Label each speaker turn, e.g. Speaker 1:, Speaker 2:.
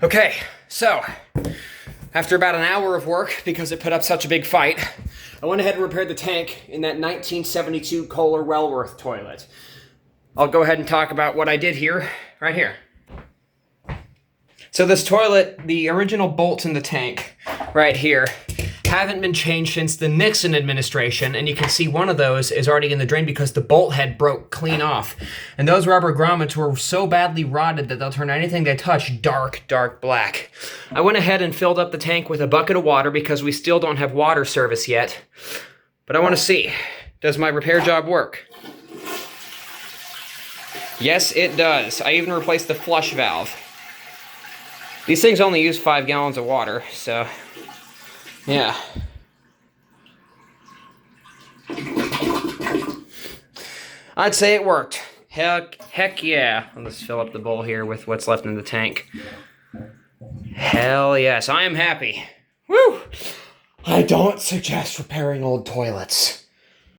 Speaker 1: Okay, so after about an hour of work, because it put up such a big fight, I went ahead and repaired the tank in that 1972 Kohler Wellworth toilet. I'll go ahead and talk about what I did here, right here. So this toilet, the original bolts in the tank, right here, haven't been changed since the Nixon administration, and you can see one of those is already in the drain because the bolt head broke clean off. And those rubber grommets were so badly rotted that they'll turn anything they touch dark, dark black. I went ahead and filled up the tank with a bucket of water because we still don't have water service yet. But I want to see, does my repair job work? Yes, it does. I even replaced the flush valve. These things only use 5 gallons of water, so yeah. I'd say it worked. Heck yeah. Let's fill up the bowl here with what's left in the tank. Hell yes, I am happy. Woo! I don't suggest repairing old toilets.